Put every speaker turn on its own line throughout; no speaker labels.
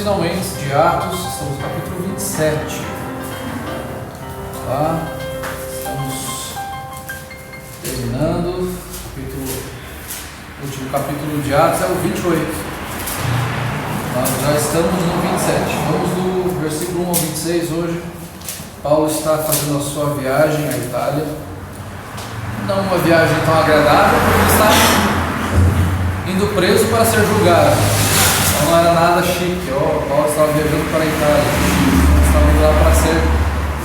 finalmente de Atos, estamos no capítulo 27. Tá? Estamos terminando. O último capítulo de Atos é o 28. Nós já estamos no 27. Vamos do versículo 1 ao 26 hoje. Paulo está fazendo a sua viagem à Itália. Não uma viagem tão agradável, porque está indo preso para ser julgado. Então não era nada chique. Paulo estava viajando para a Itália. Estava indo lá para ser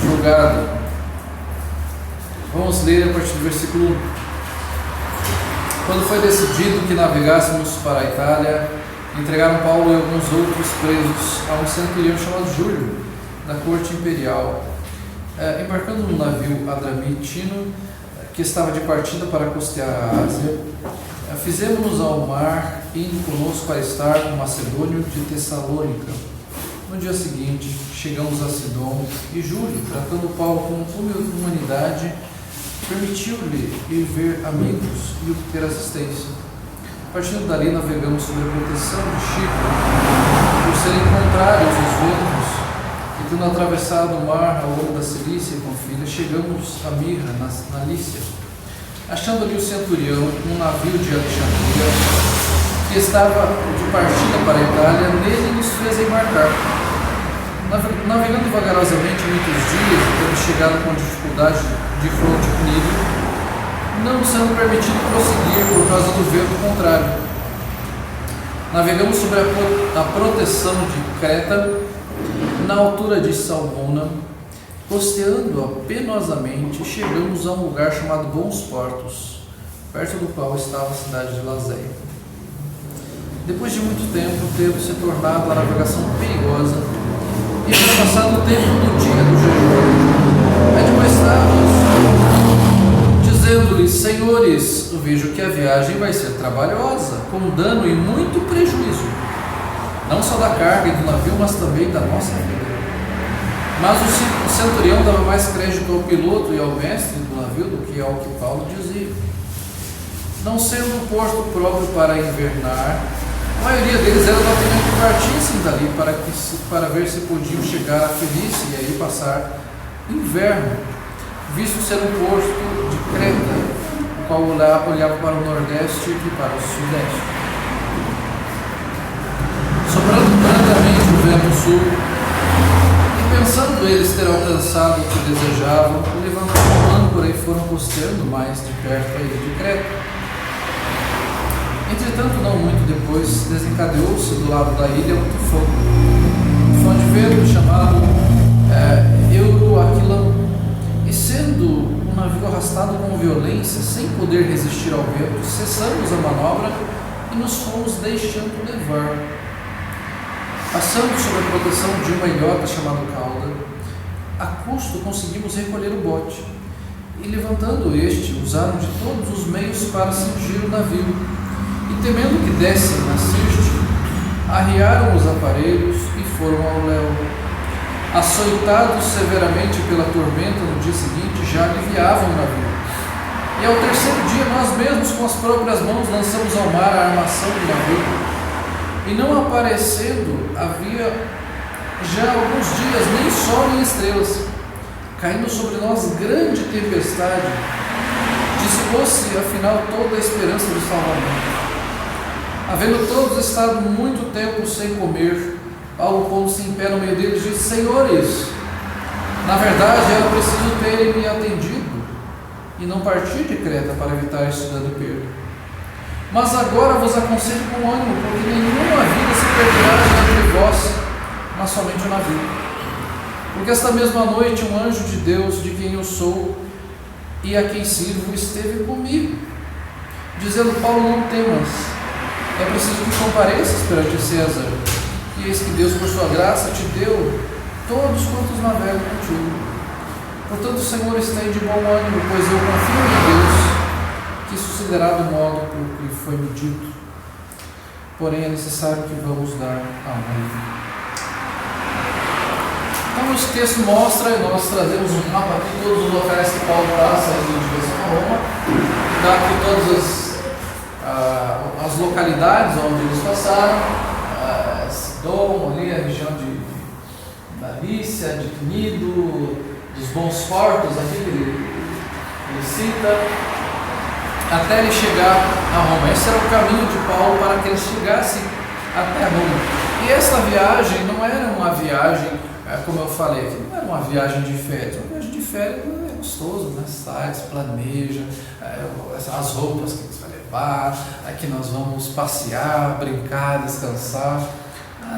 julgado. Vamos ler a partir do versículo 1. Quando foi decidido que navegássemos para a Itália, entregaram Paulo e alguns outros presos a um centurião chamado Júlio, da corte imperial. Embarcando num navio adramitino, que estava de partida para costear a Ásia, fizemos-nos ao mar, indo conosco Aristarco, macedônio de Tessalônica. No dia seguinte, chegamos a Sidom, e Júlio, tratando Paulo com humanidade, permitiu-lhe ir ver amigos e obter assistência. Partindo dali, navegamos sob a proteção de Chipre, por serem contrários aos ventos, e tendo atravessado o mar ao longo da Cilícia e Panfilha, chegamos a Mirra, na Lícia. Achando ali o centurião, um navio de Alexandria, que estava de partida para a Itália, nele nos fez embarcar. Navegando vagarosamente muitos dias, tendo chegado com dificuldade de fronte comigo, não sendo permitido prosseguir por causa do vento contrário. Navegamos sobre a proteção de Creta, na altura de Salmona, costeando-a penosamente, chegamos a um lugar chamado Bons Portos, perto do qual estava a cidade de Lazeia. Depois de muito tempo, tendo se tornado a navegação perigosa, e havia passado o tempo do dia do jejum, admoestávamos, dizendo-lhes: Senhores, vejo que a viagem vai ser trabalhosa, com dano e muito prejuízo, não só da carga e do navio, mas também da nossa vida. Mas o centurião dava mais crédito ao piloto e ao mestre do navio do que ao que Paulo dizia. Não sendo o porto próprio para invernar, a maioria deles era da opinião que partissem dali para ver se podiam chegar a Felícia e aí passar inverno, visto ser um porto de Creta, o qual olhava para o nordeste e para o sudeste. Soprando brandamente o vento sul, e pensando eles ter alcançado o que desejavam, levantaram o âncora e foram costeando mais de perto a ilha de Creta. Entretanto, não muito depois, desencadeou-se do lado da ilha um tufão de vento chamado Euroaquilão, e sendo o navio arrastado com violência, sem poder resistir ao vento, cessamos a manobra e nos fomos deixando levar. Passando sob a proteção de uma ilhota chamada Cauda, a custo conseguimos recolher o bote, e levantando este, usaram de todos os meios para cingir o navio, e temendo que dessem na Sirte, arriaram os aparelhos e foram ao léu. Açoitados severamente pela tormenta no dia seguinte, já aliviavam o navio. E ao terceiro dia, nós mesmos com as próprias mãos lançamos ao mar a armação do navio. E não aparecendo, havia já alguns dias nem sol nem estrelas, caindo sobre nós grande tempestade, dissipou-se afinal toda a esperança do salvamento. Havendo todos estado muito tempo sem comer, Paulo, pondo-se em pé no meio deles, disse: Senhores, na verdade era preciso terem me atendido e não partir de Creta para evitar este dano e perda. Mas agora vos aconselho com ânimo, porque nenhuma vida se perderá diante de vós, mas somente o navio. Porque esta mesma noite um anjo de Deus, de quem eu sou e a quem sirvo, esteve comigo, dizendo: Paulo, não temas, é preciso que compareças perante César, e eis que Deus, por sua graça, te deu todos quantos navegam contigo. Portanto, o Senhor está de bom ânimo, pois eu confio em Deus, que sucederá do modo por que foi me dito. Porém, é necessário que vamos dar a mão. Então, esse texto mostra, e nós trazemos um mapa aqui, todos os locais que Paulo passa em direção a Roma, dá aqui todas as localidades onde eles passaram, Sidom, ali a região da Lícia, de Cnido, dos bons portos, aqui que ele cita, até ele chegar a Roma. Esse era o caminho de Paulo para que ele chegasse até Roma. E essa viagem não era uma viagem, como eu falei aqui, não era uma viagem de férias. Uma viagem de férias é gostoso, né? Sai, se planeja, as roupas que você vai levar, aqui nós vamos passear, brincar, descansar.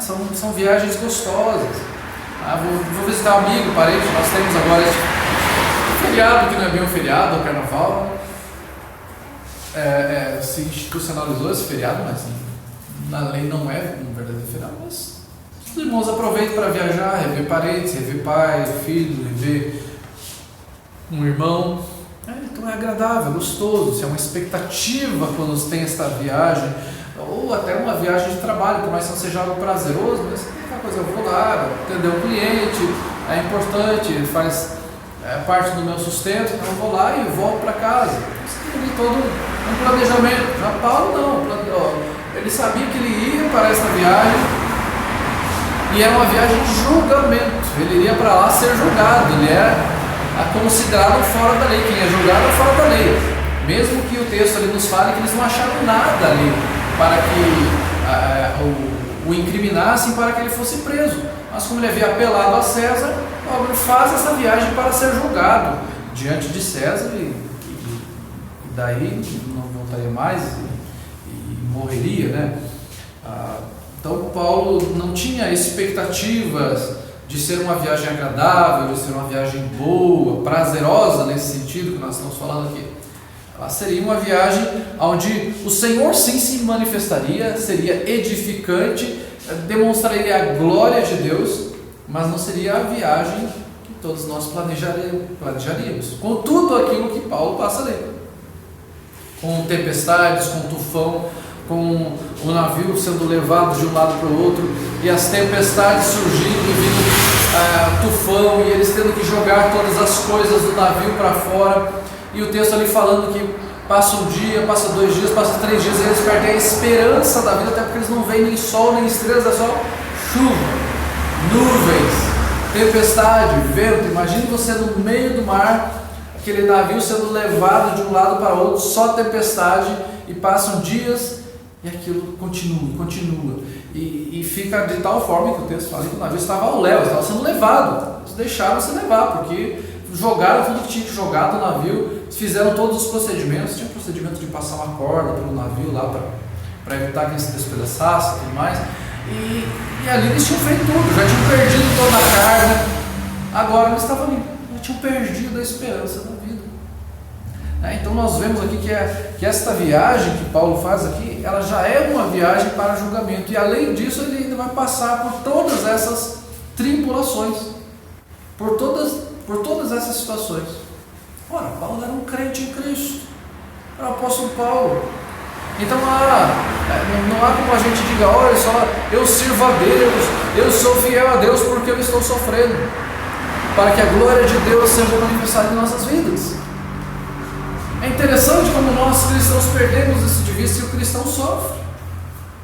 São viagens gostosas. Vou visitar um amigo, parente. Nós temos agora esse feriado, que não é bem um feriado, é o carnaval. Se institucionalizou esse feriado, mas na lei não é um verdadeiro feriado. Mas os irmãos aproveitam para viajar, rever parentes, rever pai, filho, rever um irmão. Então é agradável, é gostoso. Se é uma expectativa quando você tem esta viagem, ou até uma viagem de trabalho, por mais que não seja algo prazeroso, mas é uma coisa, eu vou lá, atender o cliente, é importante, faz parte do meu sustento, então eu vou lá e volto para casa. Isso tem todo um planejamento. Já Paulo não, ele sabia que ele ia para essa viagem e era uma viagem de julgamento. Ele iria para lá ser julgado, ele era considerado fora da lei. Quem é julgado é fora da lei, mesmo que o texto ali nos fale que eles não acharam nada ali para que o incriminassem, para que ele fosse preso. Mas como ele havia apelado a César, Paulo faz essa viagem para ser julgado diante de César e daí não voltaria mais e morreria, né? Então Paulo não tinha expectativas de ser uma viagem agradável, de ser uma viagem boa, prazerosa nesse sentido que nós estamos falando aqui. Ela seria uma viagem onde o Senhor sim se manifestaria, seria edificante, demonstraria a glória de Deus, mas não seria a viagem que todos nós planejaríamos, com tudo aquilo que Paulo passa ali, com tempestades, com tufão, com o navio sendo levado de um lado para o outro, e as tempestades surgindo e vindo tufão, e eles tendo que jogar todas as coisas do navio para fora, e o texto ali falando que passa um dia, passa 2 dias, passa 3 dias, e eles perdem a esperança da vida, até porque eles não veem nem sol, nem estrelas, é só chuva, nuvens, tempestade, vento. Imagine você no meio do mar, aquele navio sendo levado de um lado para o outro, só tempestade, e passam dias e aquilo continua, e fica de tal forma que o texto fala que o navio estava ao léu, estava sendo levado. Eles deixaram se levar, porque jogaram tudo que tinha que jogar do navio, fizeram todos os procedimentos. Tinha procedimento de passar uma corda pelo navio lá para evitar que ele se despedaçasse e tudo mais, e ali eles tinham feito tudo, já tinham perdido toda a carga, agora eles estavam ali, já tinham perdido a esperança da vida. Então nós vemos aqui que esta viagem que Paulo faz aqui, ela já é uma viagem para julgamento, e além disso ele ainda vai passar por todas essas tribulações, por todas essas situações. Ora, Paulo era um crente em Cristo, era o apóstolo Paulo. Então não há como a gente diga, olha só, eu sirvo a Deus, eu sou fiel a Deus porque eu estou sofrendo, para que a glória de Deus seja manifestada em nossas vidas. É interessante como nós cristãos perdemos isso de vista, e o cristão sofre.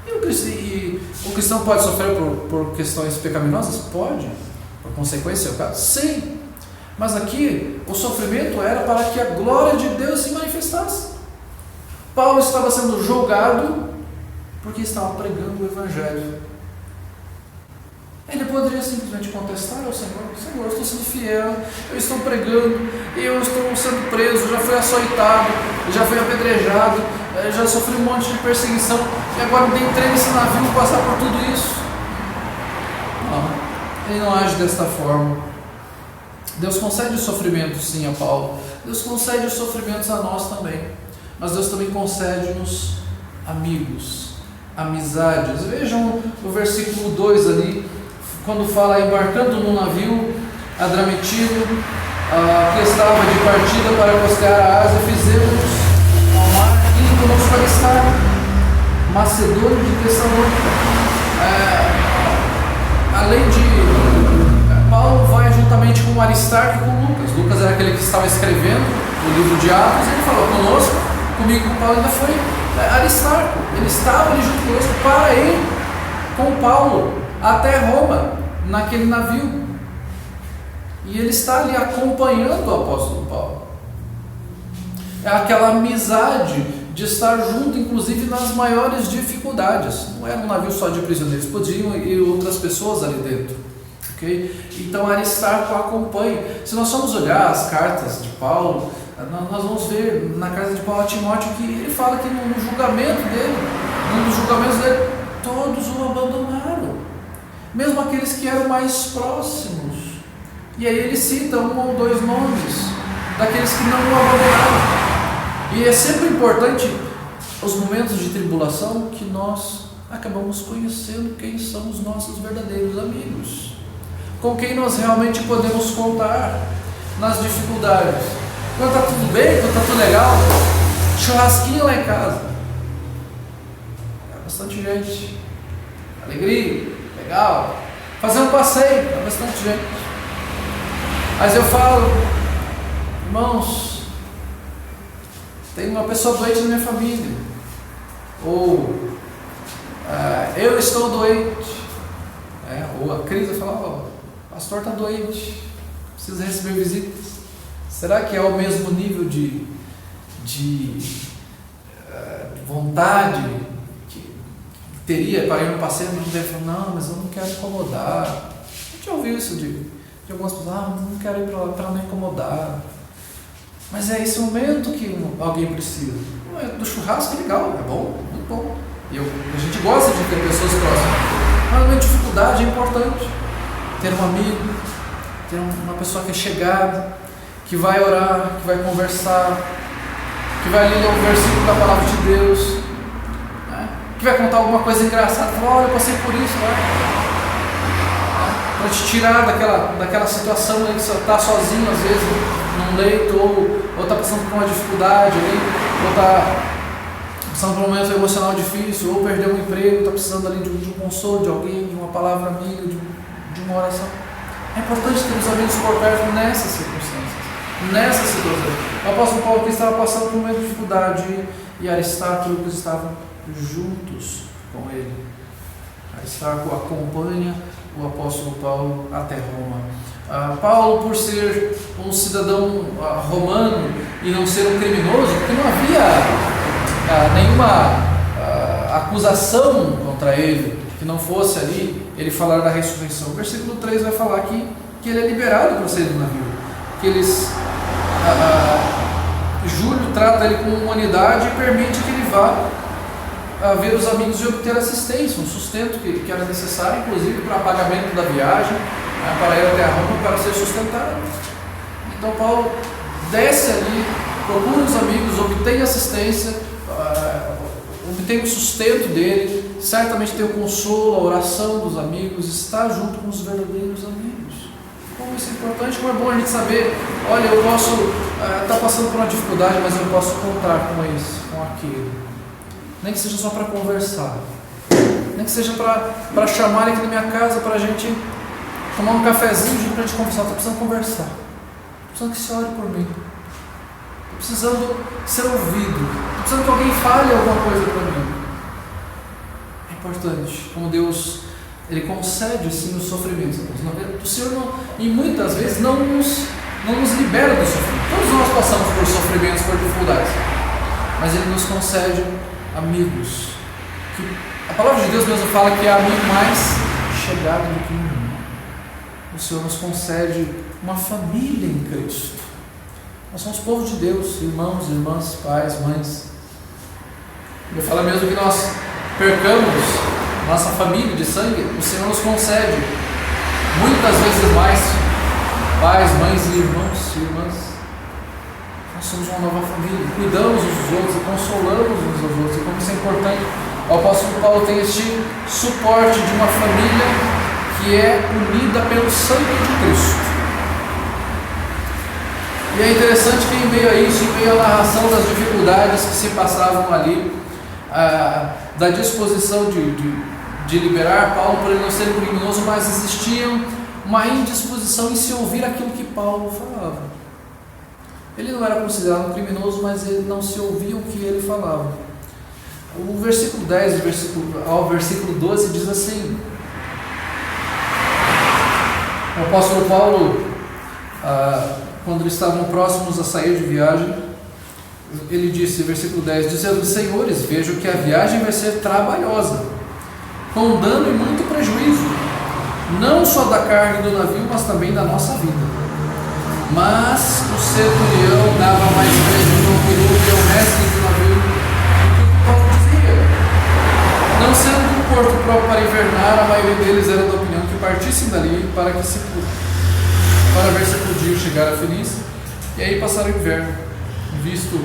E o cristão pode sofrer por questões pecaminosas? Pode. Por consequência, é o caso? Sim. Mas aqui, o sofrimento era para que a glória de Deus se manifestasse. Paulo estava sendo julgado porque estava pregando o Evangelho. Ele poderia simplesmente contestar ao Senhor: Senhor, eu estou sendo fiel, eu estou pregando, eu estou sendo preso, já fui açoitado, já fui apedrejado, já sofri um monte de perseguição, e agora entrei nesse navio e passar por tudo isso. Não, ele não age desta forma. Deus concede os sofrimentos sim a Paulo, Deus concede os sofrimentos a nós também, mas Deus também concede-nos amigos, amizades. Vejam o versículo 2 ali, quando fala: embarcando no navio Adramitino, que estava de partida para costear a Ásia, fizemos ao mar, indo nos para estar Macedônia de Tessalônica. Além de Paulo vai juntamente com Aristarco e com Lucas. Lucas era aquele que estava escrevendo o livro de Atos, e ele falou conosco, comigo com Paulo ainda foi Aristarco. Ele estava ali junto conosco para ir com Paulo até Roma, naquele navio. E ele está ali acompanhando o apóstolo Paulo. É aquela amizade de estar junto, inclusive nas maiores dificuldades. Não era um navio só de prisioneiros, podiam ir outras pessoas ali dentro. Okay? Então Aristarco acompanha. Se nós formos olhar as cartas de Paulo, nós vamos ver na carta de Paulo a Timóteo que ele fala que no julgamento dele, num dos julgamentos dele, todos o abandonaram, mesmo aqueles que eram mais próximos. E aí ele cita 1 ou 2 nomes daqueles que não o abandonaram. E é sempre importante, os momentos de tribulação, que nós acabamos conhecendo quem são os nossos verdadeiros amigos, com quem nós realmente podemos contar nas dificuldades. Quando está tudo bem, quando está tudo legal, churrasquinho lá em casa, bastante gente, alegria, legal, fazer um passeio, bastante gente. Mas eu falo, irmãos, tem uma pessoa doente na minha família, ou eu estou doente, ou a Cris vai falar, o pastor está doente, precisa receber visitas. Será que é o mesmo nível de vontade que teria para ir no passeio? A gente falar, não, mas eu não quero incomodar. A gente ouviu isso de algumas pessoas, não quero ir para não incomodar. Mas é esse momento que alguém precisa. Do churrasco é legal, é bom, muito bom. E a gente gosta de ter pessoas próximas. Mas uma dificuldade é importante. Ter um amigo, ter uma pessoa que é chegada, que vai orar, que vai conversar, que vai ler um versículo da palavra de Deus, né? Que vai contar alguma coisa engraçada, falar, olha, eu passei por isso, para te tirar daquela situação em que você está sozinho, às vezes, num leito, ou está passando por uma dificuldade, ou está passando por um momento emocional difícil, ou perdeu um emprego, está precisando ali de um consolo de alguém, de uma palavra amiga, de uma oração. É importante ter os amigos por perto nessas circunstâncias, nessa situação. O apóstolo Paulo que estava passando por um momento de dificuldade e Aristarco e Lucas estavam juntos com ele. Aristarco acompanha o apóstolo Paulo até Roma. Paulo, por ser um cidadão romano e não ser um criminoso, porque não havia nenhuma acusação contra ele, que não fosse ali ele falar da ressurreição. O versículo 3 vai falar que ele é liberado para sair do navio, que Júlio trata ele com humanidade e permite que ele vá ver os amigos e obter assistência, um sustento que era necessário, inclusive para pagamento da viagem, para ir até Roma, para ser sustentado. Então Paulo desce ali, procura os amigos, obtém assistência, obtém o sustento dele, certamente tem o consolo, a oração dos amigos, está junto com os verdadeiros amigos. Como isso é importante, como é bom a gente saber, olha, eu posso estar passando por uma dificuldade, mas eu posso contar com isso, com aquilo. Nem que seja só para conversar, nem que seja para chamar ele aqui na minha casa, para a gente tomar um cafezinho para a gente conversar. Estou precisando conversar, estou precisando que você ore por mim, estou precisando ser ouvido, estou precisando que alguém fale alguma coisa para mim. É importante, como Deus, Ele concede sim os sofrimentos. O Senhor não, e muitas vezes não nos libera do sofrimento. Todos nós passamos por sofrimentos, por dificuldades, mas Ele nos concede amigos. A palavra de Deus mesmo fala que é amigo mais chegado do que um irmão. O Senhor nos concede uma família em Cristo. Nós somos povo de Deus, irmãos, irmãs, pais, mães. Ele fala mesmo que nós percamos nossa família de sangue, o Senhor nos concede muitas vezes mais pais, mães, irmãos e irmãs. Nós somos uma nova família, cuidamos uns dos outros e consolamos uns aos outros. E como isso é importante, o apóstolo Paulo tem este suporte de uma família que é unida pelo sangue de Cristo. E é interessante que em meio a isso, em meio à narração das dificuldades que se passavam ali, da disposição de liberar Paulo por ele não ser criminoso, mas existia uma indisposição em se ouvir aquilo que Paulo falava. Ele não era considerado um criminoso, mas ele não se ouvia o que ele falava. O versículo 10 ao versículo 12 diz assim: O apóstolo Paulo, quando eles estavam próximos a sair de viagem, ele disse, versículo 10, dizendo: Senhores, vejo que a viagem vai ser trabalhosa, com dano e muito prejuízo, não só da carga do navio, mas também da nossa vida. Mas o centurião dava mais crédito ao piloto e ao mestre do navio do que o que Paulo dizia. Não sendo um porto próprio para invernar, a maioria deles era da opinião que partissem dali para ver se podiam chegar a Fenícia e aí passar o inverno, visto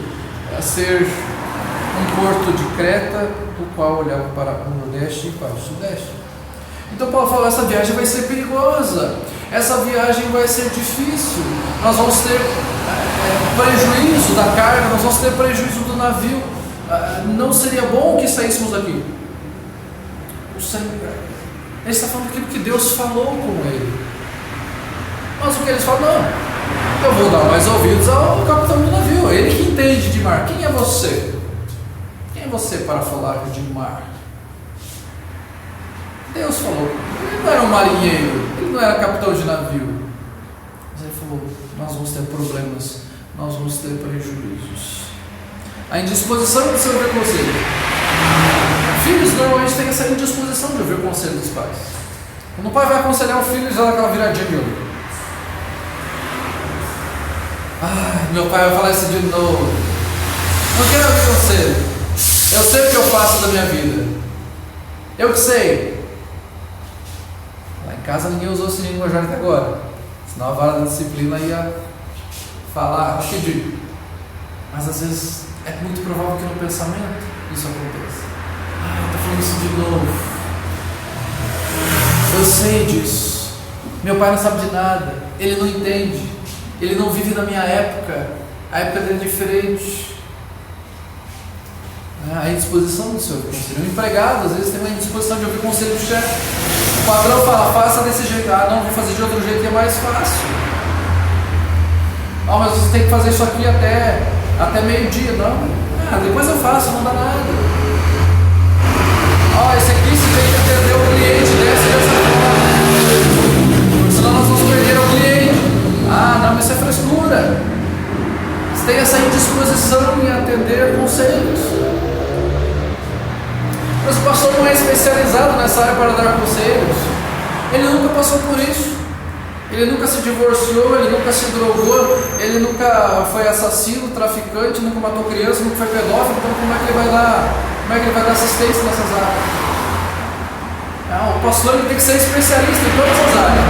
a ser um porto de Creta, do qual olhava para o nordeste e para o sudeste. Então Paulo falou: essa viagem vai ser perigosa, essa viagem vai ser difícil, nós vamos ter prejuízo da carga, nós vamos ter prejuízo do navio, não seria bom que saíssemos daqui. Ele está falando aquilo que Deus falou com ele. Mas o que eles falam? Não, eu vou dar mais ouvidos ao capitão do navio, ele que entende de mar. Quem é você? Quem é você para falar de mar? Deus falou. Ele não era um marinheiro, ele não era capitão de navio. Mas ele falou: nós vamos ter problemas, nós vamos ter prejuízos. A indisposição de se ouvir conselho. Filhos normalmente têm essa indisposição de ouvir o conselho dos pais. Quando o pai vai aconselhar o filho, ele já dá aquela viradinha de olho. Meu pai vai falar isso de novo. Não quero ouvir conselho. Eu sei o que eu faço da minha vida. Eu que sei. Lá em casa ninguém usou esse linguajar até agora. Senão a vara da disciplina ia falar, pedir. Mas às vezes é muito provável que no pensamento isso aconteça. Está falando isso de novo. Eu sei disso. Meu pai não sabe de nada. Ele não entende. Ele não vive na minha época. A época dele é diferente. A indisposição do seu conselho. O empregado às vezes tem uma indisposição de ouvir o conselho do chefe. O patrão fala: faça desse jeito. Não, vou fazer de outro jeito que é mais fácil. Mas você tem que fazer isso aqui até meio-dia. Não, depois eu faço, não dá nada. Esse aqui você tem que atender o cliente dessa forma, senão nós vamos perder o cliente. Não, mas isso é frescura. Você tem essa indisposição em atender conselhos. Mas o pastor não é especializado nessa área para dar conselhos. Ele nunca passou por isso. Ele nunca se divorciou, ele nunca se drogou, ele nunca foi assassino, traficante, nunca matou criança, nunca foi pedófilo. Então como é que ele vai dar assistência nessas áreas? O pastor ele tem que ser especialista em todas as áreas.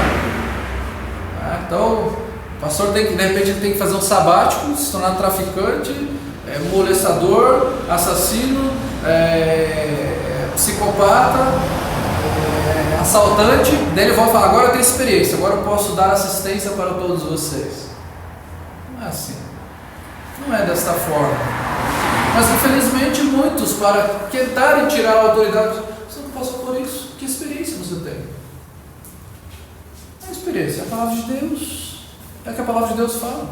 Então o pastor tem que, de repente, ele tem que fazer um sabático, se tornar traficante, molestador, assassino, psicopata, assaltante. Daí ele vai falar: agora eu tenho experiência, agora eu posso dar assistência para todos vocês. Não é assim. Não é desta forma. Mas infelizmente muitos, para tentarem tirar a autoridade, você não passou por isso. Que experiência você tem? A experiência é a palavra de Deus. É o que a palavra de Deus fala.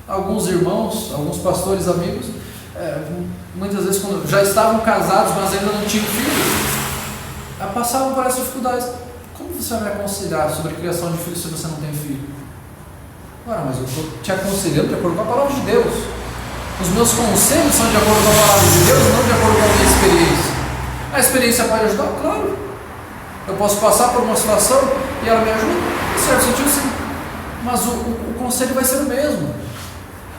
Alguns irmãos, alguns pastores amigos, muitas vezes quando já estavam casados, mas ainda não tinham filhos, passavam por essas dificuldades. Como você vai aconselhar sobre a criação de filhos se você não tem filho? Mas eu estou te aconselhando de acordo com a palavra de Deus. Os meus conselhos são de acordo com a palavra de Deus, não de acordo com a minha experiência. A experiência pode ajudar? Claro. Eu posso passar por uma situação e ela me ajuda? Em certo sentido, sim. Mas o conselho vai ser o mesmo.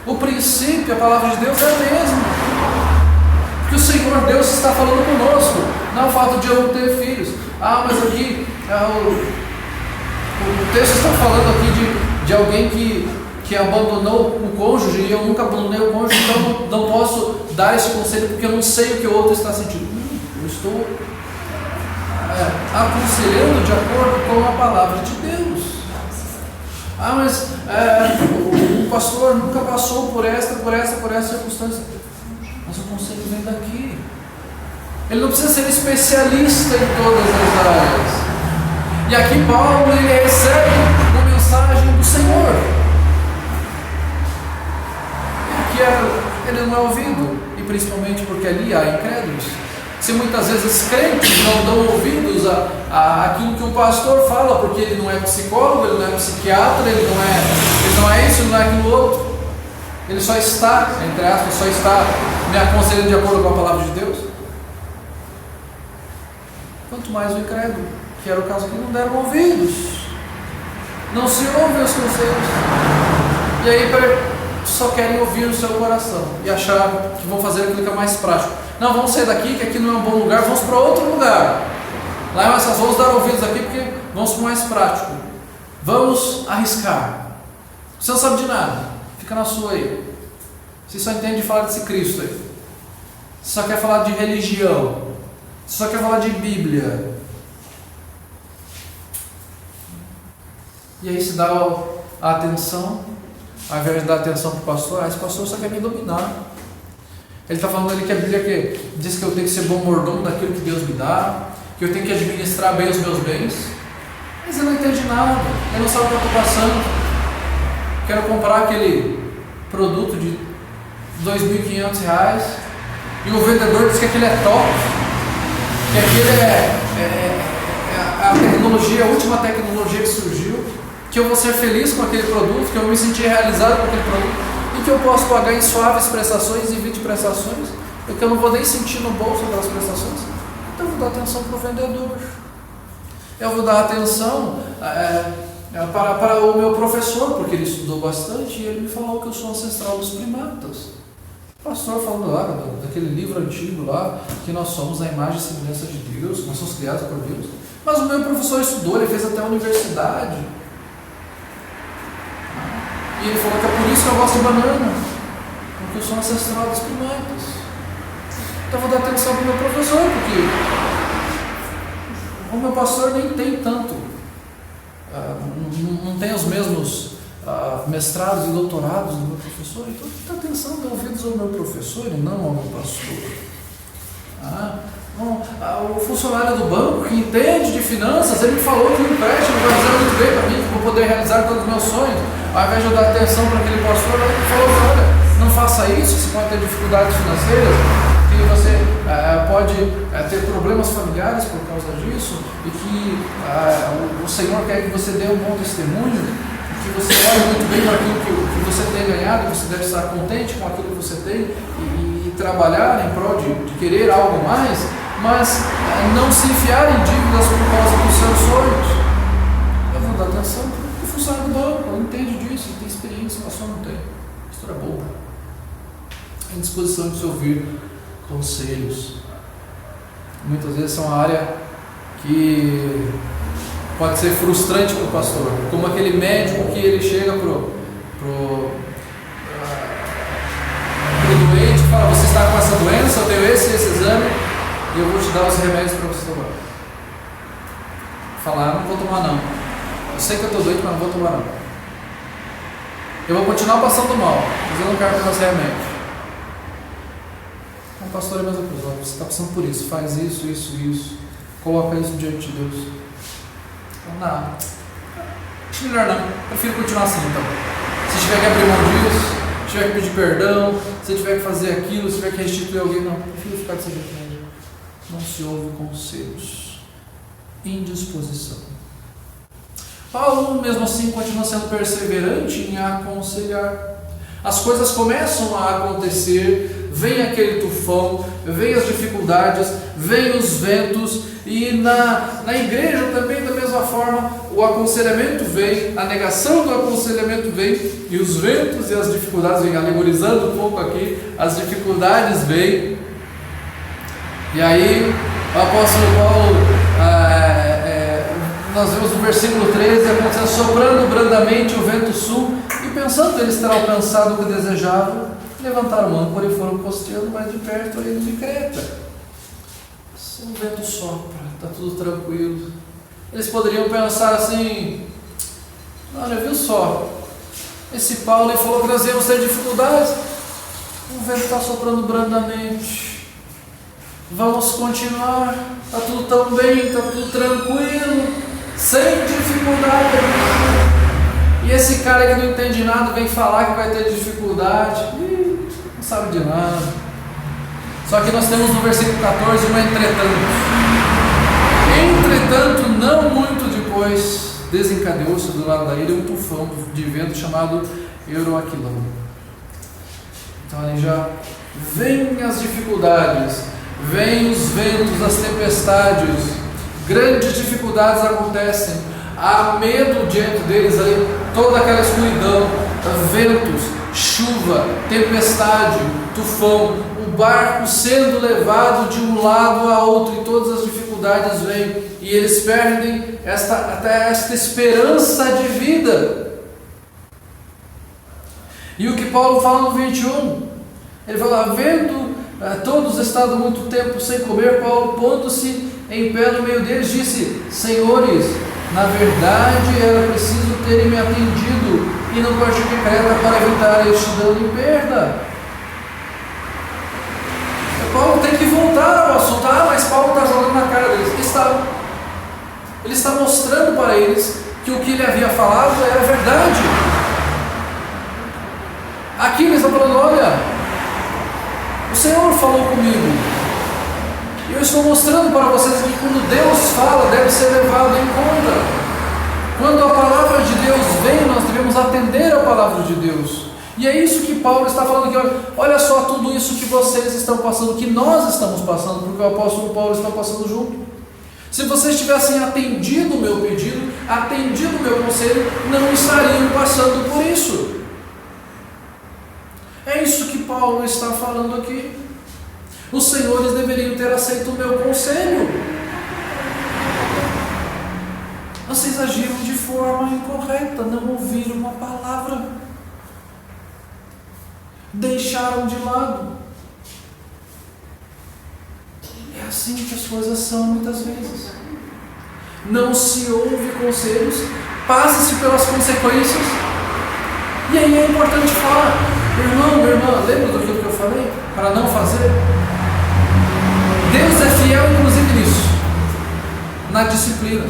O princípio, a palavra de Deus é a mesma. Porque o Senhor Deus está falando conosco. Não é o fato de eu não ter filhos. Mas aqui o texto está falando aqui de alguém que abandonou o cônjuge, e eu nunca abandonei o cônjuge, então não posso dar esse conselho porque eu não sei o que o outro está sentindo. Eu estou aconselhando de acordo com a palavra de Deus. Mas o pastor nunca passou por essa circunstância. Mas o conselho vem daqui. Ele não precisa ser especialista em todas as áreas. E aqui Paulo ele recebe uma mensagem do Senhor. E aqui ele não é ouvido, e principalmente porque ali há incrédulos. Se muitas vezes crentes não dão ouvidos àquilo que o pastor fala, porque ele não é psicólogo, ele não é psiquiatra, ele não é isso, ele não é aquilo outro. Ele só está, entre aspas, só está me aconselhando de acordo com a palavra de Deus. Quanto mais o incrédulo, que era o caso que não deram ouvidos. Não se ouvem os conselhos. E aí só querem ouvir o seu coração e achar que vão fazer aquilo que é mais prático. Não, vamos sair daqui, que aqui não é um bom lugar, vamos para outro lugar. Lá nós vamos dar ouvidos aqui porque vamos para o mais prático. Vamos arriscar. Você não sabe de nada, fica na sua aí. Você só entende falar desse Cristo aí. Você só quer falar de religião. Você só quer falar de Bíblia. E aí se dá a atenção, ao invés de dar atenção para o pastor, esse pastor só quer me dominar. Ele está falando ali que a Bíblia diz que eu tenho que ser bom mordomo daquilo que Deus me dá, que eu tenho que administrar bem os meus bens. Mas ele não entende nada, ele não sabe o que eu estou passando. Quero comprar aquele produto de R$2.500 e o vendedor diz que aquele é top, que aquele é a tecnologia, a última tecnologia que surgiu, que eu vou ser feliz com aquele produto, que eu me sentir realizado com aquele produto e que eu posso pagar em suaves prestações e 20 prestações, e que eu não vou nem sentir no bolso aquelas prestações. Então eu vou dar atenção para o vendedor, eu vou dar atenção para o meu professor, porque ele estudou bastante e ele me falou que eu sou ancestral dos primatas. O pastor falando lá daquele livro antigo lá, que nós somos a imagem e semelhança de Deus, nós somos criados por Deus. Mas o meu professor estudou, ele fez até a universidade. E ele falou que é por isso que eu gosto de banana, porque eu sou ancestral dos primatas. Então eu vou dar atenção para o meu professor, porque o meu pastor nem tem tanto, não tem os mesmos mestrados e doutorados do meu professor, então dá atenção, dá ouvidos ao meu professor e não ao meu pastor. O funcionário do banco que entende de finanças, ele me falou que o empréstimo vai fazer muito bem para mim, que vou poder realizar todos os meus sonhos. Ao invés de eu dar atenção para aquele pastor, ele falou: olha, não faça isso, você pode ter dificuldades financeiras, que você pode ter problemas familiares por causa disso, e que o Senhor quer que você dê um bom testemunho, que você olhe muito bem para aquilo que você tem ganhado, você deve estar contente com aquilo que você tem e trabalhar em prol de querer algo mais, mas não se enfiar em dívidas por causa dos seus sonhos. Eu vou dar atenção para o funcionário do banco, ele entende disso, ele tem experiência, o pastor não tem. História boa. Em disposição de se ouvir conselhos. Muitas vezes são uma área que pode ser frustrante para o pastor, como aquele médico que ele chega pro doente e fala: você está com essa doença, eu tenho esse exame e eu vou te dar os remédios para você tomar. Falar: não vou tomar não, eu sei que eu estou doente, mas não vou tomar não, eu vou continuar passando mal, mas eu não quero tomar os remédios. O pastor é a mesma coisa: você está passando por isso, faz isso, isso, isso, coloca isso diante de Deus. Não, acho melhor não, prefiro continuar assim então. Se tiver que abrir mão disso, se tiver que pedir perdão, se tiver que fazer aquilo, se tiver que restituir alguém, não, prefiro ficar desse jeito mesmo. Não se ouve conselhos, indisposição. Paulo mesmo assim continua sendo perseverante em aconselhar. As coisas começam a acontecer, vem aquele tufão, vem as dificuldades, vem os ventos, e na igreja também da mesma forma o aconselhamento vem, a negação do aconselhamento vem, e os ventos e as dificuldades vêm, alegorizando um pouco aqui, as dificuldades vêm. E aí o apóstolo Paulo, nós vemos no versículo 13, acontecendo: soprando brandamente o vento sul, e pensando eles terem alcançado o que desejavam, levantaram âncora e foram costeando mais de perto a ilha de Creta. O vento sopra, está tudo tranquilo. Eles poderiam pensar assim: olha, viu só, esse Paulo ele falou que nós íamos ter dificuldades, o vento está soprando brandamente, vamos continuar, está tudo tão bem, está tudo tranquilo, sem dificuldade. E esse cara que não entende nada vem falar que vai ter dificuldade, não sabe de nada. Só que nós temos no versículo 14 um entretanto. Entretanto, não muito depois, desencadeou-se do lado da ilha um tufão de vento chamado Euroaquilão. Então ali já vem as dificuldades, vem os ventos, as tempestades, grandes dificuldades acontecem, há medo diante deles ali, toda aquela escuridão, ventos, chuva, tempestade, tufão, o barco sendo levado de um lado a outro e todas as dificuldades vêm e eles perdem até esta esperança de vida. E o que Paulo fala no 21, ele fala, vendo todos estado muito tempo sem comer, Paulo, pondo-se em pé no meio deles, disse, senhores, na verdade era preciso terem me atendido e não partir de Creta para evitar este dano e perda. Paulo tem que voltar ao assunto. Mas Paulo está jogando na cara deles. Ele está mostrando para eles que o que ele havia falado era verdade. Aqui ele está falando, olha, o Senhor falou comigo. E eu estou mostrando para vocês que quando Deus fala, deve ser levado em conta. Quando a palavra de Deus vem, nós devemos atender a palavra de Deus. E é isso que Paulo está falando aqui. Olha só tudo isso que vocês estão passando, que nós estamos passando, porque o apóstolo Paulo está passando junto. Se vocês tivessem atendido o meu pedido, atendido o meu conselho, não estariam passando por isso. É isso que Paulo está falando aqui. Os senhores deveriam ter aceito o meu conselho. Vocês agiram de forma incorreta, não ouviram uma palavra. Deixaram de lado. É assim que as coisas são muitas vezes. Não se ouve conselhos, passa-se pelas consequências. E aí é importante falar, irmão, minha irmã, lembra daquilo que eu falei? Para não fazer. Deus é fiel inclusive nisso, na disciplina.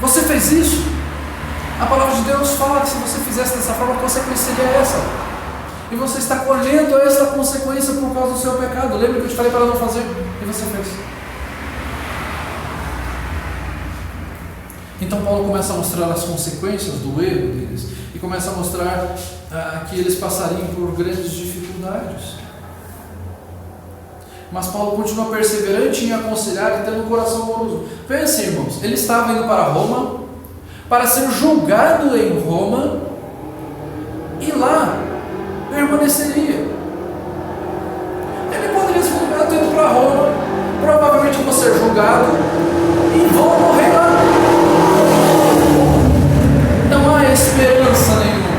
Você fez isso? A palavra de Deus fala que se você fizesse dessa forma, a consequência seria essa. E você está colhendo essa consequência por causa do seu pecado. Lembra que eu te falei para não fazer? E você fez. Então Paulo começa a mostrar as consequências do erro deles. E começa a mostrar que eles passariam por grandes dificuldades. Mas Paulo continua perseverante em aconselhar e tendo um coração amoroso. Pense, irmãos, ele estava indo para Roma, para ser julgado em Roma, e lá permaneceria. Ele poderia ser julgado indo para Roma, provavelmente vou ser julgado e vou morrer lá. Não há esperança nenhuma,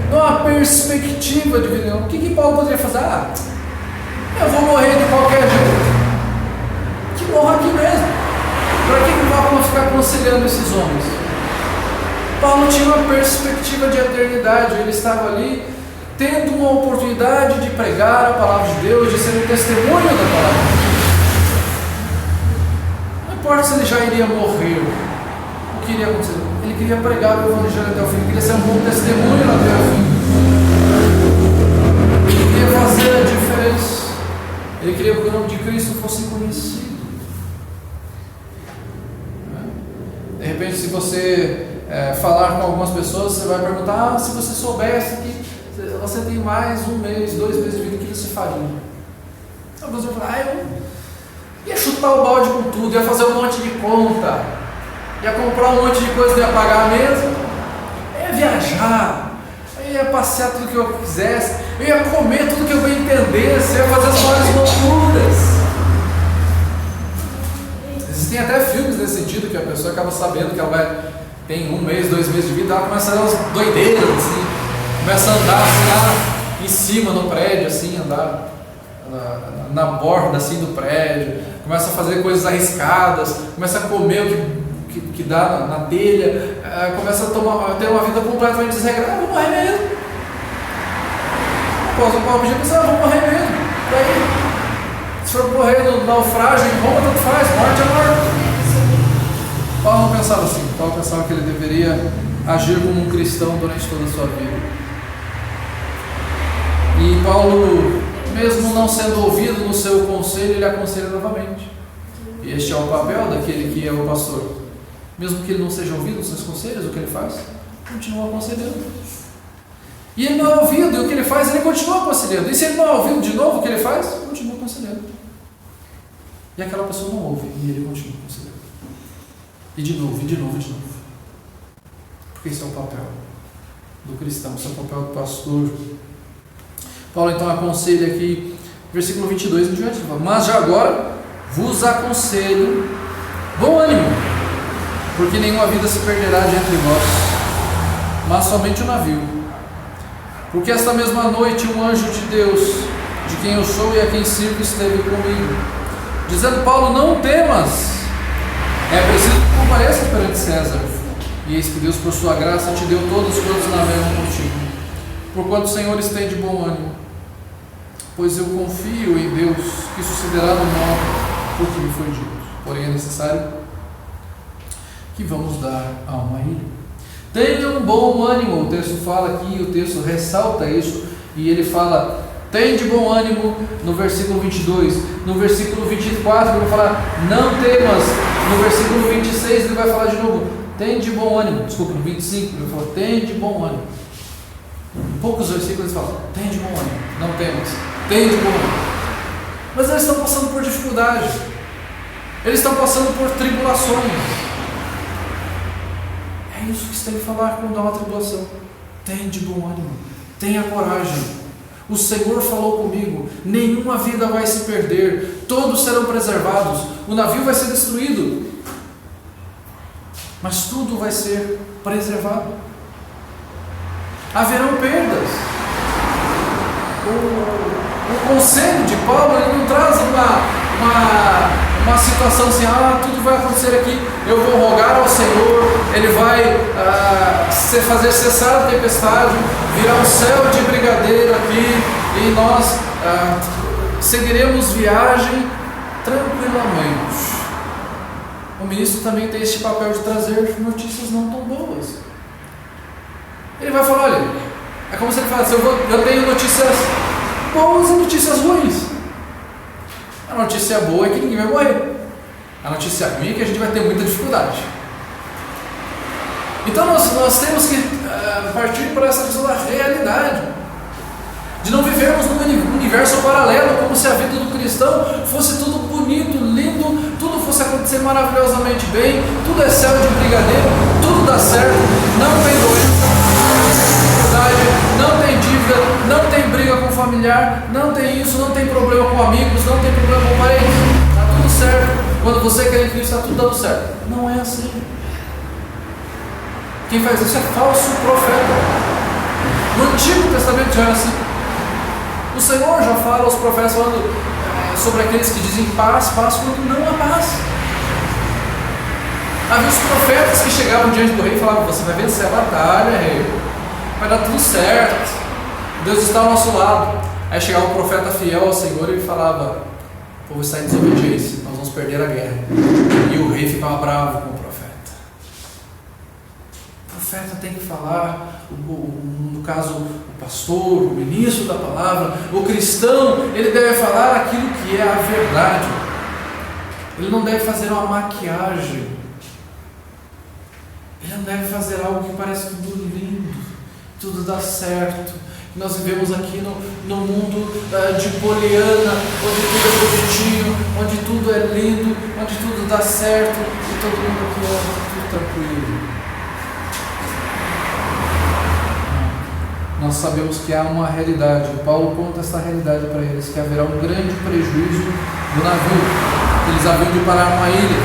não há perspectiva de vida nenhuma. O que Paulo poderia fazer? Eu vou morrer de qualquer jeito. Que morra aqui mesmo. Para que Paulo não ficar aconselhando esses homens? Paulo tinha uma perspectiva de eternidade. Ele estava ali tendo uma oportunidade de pregar a palavra de Deus, de ser um testemunho da palavra de Deus. Não importa se ele já iria morrer, o que iria acontecer? Ele queria pregar o evangelho até o fim, ele queria ser um bom testemunho até o fim. Ele queria fazer a diferença. Ele queria que o nome de Cristo fosse conhecido. De repente, se você falar com algumas pessoas, você vai perguntar: se você soubesse que você tem mais 1 mês, 2 meses de vida, o que você faria? Alguns vão falar: eu ia chutar o balde com tudo, ia fazer um monte de conta, ia comprar um monte de coisa que ia pagar mesmo, ia viajar, eu ia passear tudo que eu quisesse, eu ia comer tudo que eu bem entendesse, eu ia fazer as maiores loucuras. Existem até filmes nesse sentido, que a pessoa acaba sabendo que ela tem 1 mês, 2 meses de vida, ela começa a dar umas doideiras, assim, começa a andar assim, lá em cima no prédio, assim, andar na borda assim, do prédio, começa a fazer coisas arriscadas, começa a comer o que dá na telha, começa a ter uma vida completamente desregrada. Vou morrer mesmo. O Paulo podia pensar: vou morrer mesmo. Daí, se for morrer no naufrágio em Roma, tanto faz, morte é morte. Paulo não pensava assim. Paulo pensava que ele deveria agir como um cristão durante toda a sua vida. E Paulo, mesmo não sendo ouvido no seu conselho, ele aconselha novamente. E este é o papel daquele que é o pastor. Mesmo que ele não seja ouvido nos seus conselhos, o que ele faz? Continua aconselhando. E ele não é ouvido, e o que ele faz? Ele continua aconselhando. E se ele não é ouvido de novo, o que ele faz? Continua aconselhando. E aquela pessoa não ouve, e ele continua aconselhando. E de novo, e de novo, e de novo. Porque esse é o papel do cristão, esse é o papel do pastor. Paulo então aconselha aqui, versículo 22 em diante, mas já agora vos aconselho, bom ânimo, porque nenhuma vida se perderá de entre vós, mas somente o navio. Porque esta mesma noite um anjo de Deus, de quem eu sou e a quem sirvo, esteve comigo, dizendo: Paulo, não temas, é preciso que compareças perante César. E eis que Deus, por sua graça, te deu todos quantos navegam contigo. Porquanto o Senhor esteja de bom ânimo, pois eu confio em Deus, que sucederá no modo por que me foi dito. Porém é necessário que vamos dar alma a Ele. Tenham bom ânimo, o texto fala aqui, o texto ressalta isso, e ele fala: tem de bom ânimo, no versículo 22, no versículo 24 ele vai falar: não temas, no versículo 26 ele vai falar de novo: tem de bom ânimo, desculpa, no 25 ele vai falar: tem de bom ânimo. Em poucos versículos ele fala: tem de bom ânimo, não temas, tem de bom ânimo. Mas eles estão passando por dificuldade, eles estão passando por tribulações. É isso que você tem que falar quando há uma tribulação: tem de bom ânimo, tenha coragem. O Senhor falou comigo, nenhuma vida vai se perder, todos serão preservados, o navio vai ser destruído, mas tudo vai ser preservado. Haverão perdas. O conselho de Paulo, ele não traz uma situação assim: tudo vai acontecer aqui, eu vou rogar ao Senhor, Ele vai fazer cessar a tempestade, virar um céu de brigadeiro aqui, e nós seguiremos viagem tranquilamente. O ministro também tem este papel de trazer notícias não tão boas. Ele vai falar: olha, é como se ele falasse: eu tenho notícias boas e notícias ruins. A notícia boa é que ninguém vai morrer. A notícia ruim é que a gente vai ter muita dificuldade. Então nós temos que partir para essa questão da realidade, de não vivermos num universo paralelo, como se a vida do cristão fosse tudo bonito, lindo, tudo fosse acontecer maravilhosamente bem, tudo é céu de brigadeiro, tudo dá certo, não tem doença, não tem dívida, não tem briga com familiar, não tem isso, não tem problema com amigos, não tem problema com parentes, está tudo certo. Quando você crê em Cristo, está tudo dando certo. Não é assim. Quem faz isso é falso profeta. No Antigo Testamento já é assim. O Senhor já fala aos profetas falando sobre aqueles que dizem paz, paz, quando não há paz. Havia os profetas que chegavam diante do rei e falavam: você vai vencer a batalha, rei, vai dar tudo certo, Deus está ao nosso lado. Aí chegava um profeta fiel ao Senhor e falava: o povo está em desobediência, nós vamos perder a guerra. E o rei ficava bravo com o profeta. O profeta tem que falar, no caso o pastor, o ministro da palavra, o cristão, ele deve falar aquilo que é a verdade. Ele não deve fazer uma maquiagem, ele não deve fazer algo que parece tudo lindo, tudo dá certo. Nós vivemos aqui no mundo de Poliana, onde tudo é bonitinho, onde tudo é lindo, onde tudo dá certo e todo mundo aqui tudo tranquilo. Nós sabemos que há uma realidade. Paulo conta essa realidade para eles, que haverá um grande prejuízo do navio. Eles haviam de parar numa ilha,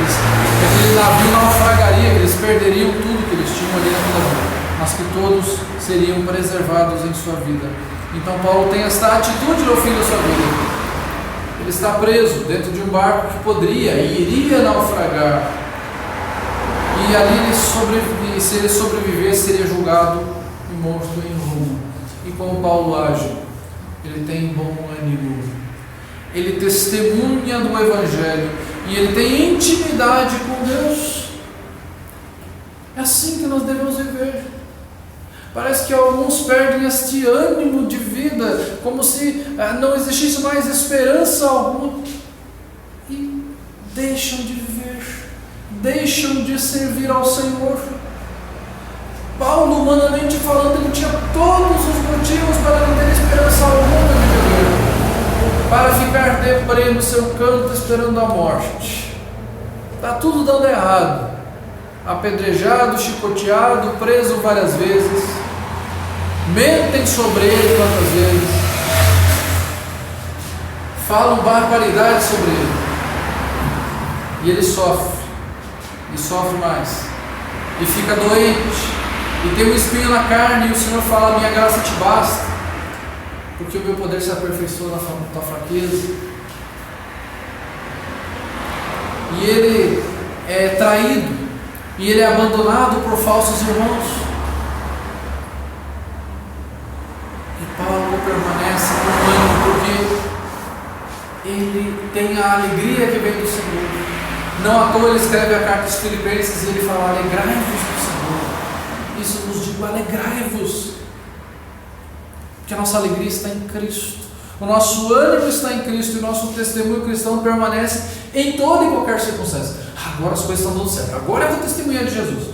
que aquele navio naufragaria, que eles perderiam tudo que eles tinham ali naquele navio, mas que todos seriam preservados em sua vida. Então Paulo tem esta atitude no fim da sua vida. Ele está preso dentro de um barco que poderia e iria naufragar, e ali se ele sobrevivesse, seria julgado e morto em Roma. E como Paulo age? Ele tem bom ânimo, ele testemunha do Evangelho e ele tem intimidade com Deus. É assim que nós devemos viver. Parece que alguns perdem este ânimo de vida, como se não existisse mais esperança alguma, e deixam de viver, deixam de servir ao Senhor. Paulo, humanamente falando, ele tinha todos os motivos para não ter esperança alguma de viver, para ficar deprê no seu canto esperando a morte. Está tudo dando errado, apedrejado, chicoteado, preso várias vezes, mentem sobre ele quantas vezes, falam barbaridade sobre ele, e ele sofre, e sofre mais, e fica doente, e tem um espinho na carne, e o Senhor fala: minha graça te basta, porque o meu poder se aperfeiçoa na tua fraqueza. E ele é traído, e ele é abandonado por falsos irmãos. E Paulo permanece com ânimo, porque ele tem a alegria que vem do Senhor. Não à toa ele escreve a carta aos Filipenses e ele fala: alegrai-vos no Senhor. Isso nos digo, alegrai-vos, porque a nossa alegria está em Cristo, o nosso ânimo está em Cristo, e o nosso testemunho cristão permanece em toda e qualquer circunstância. Agora as coisas estão dando certo, agora eu vou testemunhar de Jesus.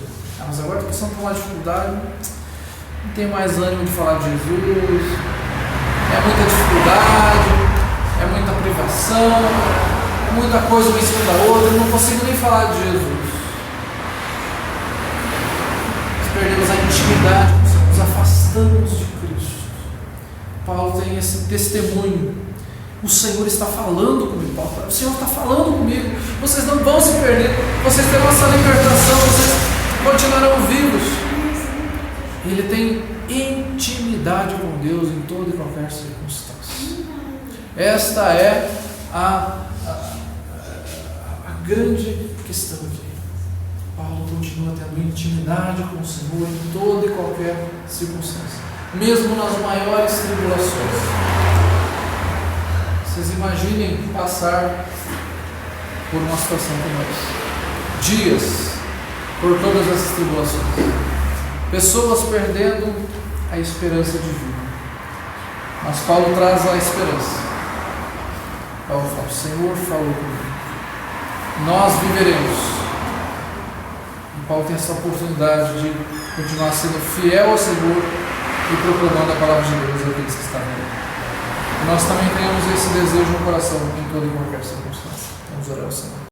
Mas agora estou passando por uma dificuldade, não tenho mais ânimo de falar de Jesus, é muita dificuldade, é muita privação, é muita coisa uma em cima da outra, eu não consigo nem falar de Jesus. Perdemos a intimidade, nos afastamos de Cristo. Paulo tem esse testemunho. O Senhor está falando comigo, Paulo. O Senhor está falando comigo. Vocês não vão se perder. Vocês terão essa libertação. Vocês continuarão vivos. Ele tem intimidade com Deus em toda e qualquer circunstância. Esta é a grande questão aqui. Paulo continua tendo intimidade com o Senhor em toda e qualquer circunstância, mesmo nas maiores tribulações. Vocês imaginem passar por uma situação como essa, dias por todas essas tribulações, pessoas perdendo a esperança de vida, mas Paulo traz a esperança. Paulo fala: o Senhor falou comigo, nós viveremos. Paulo tem essa oportunidade de continuar sendo fiel ao Senhor e proclamando a palavra de Deus àqueles que estão nele. Nós também tenhamos esse desejo no coração em toda e qualquer circunstância. Vamos orar ao Senhor.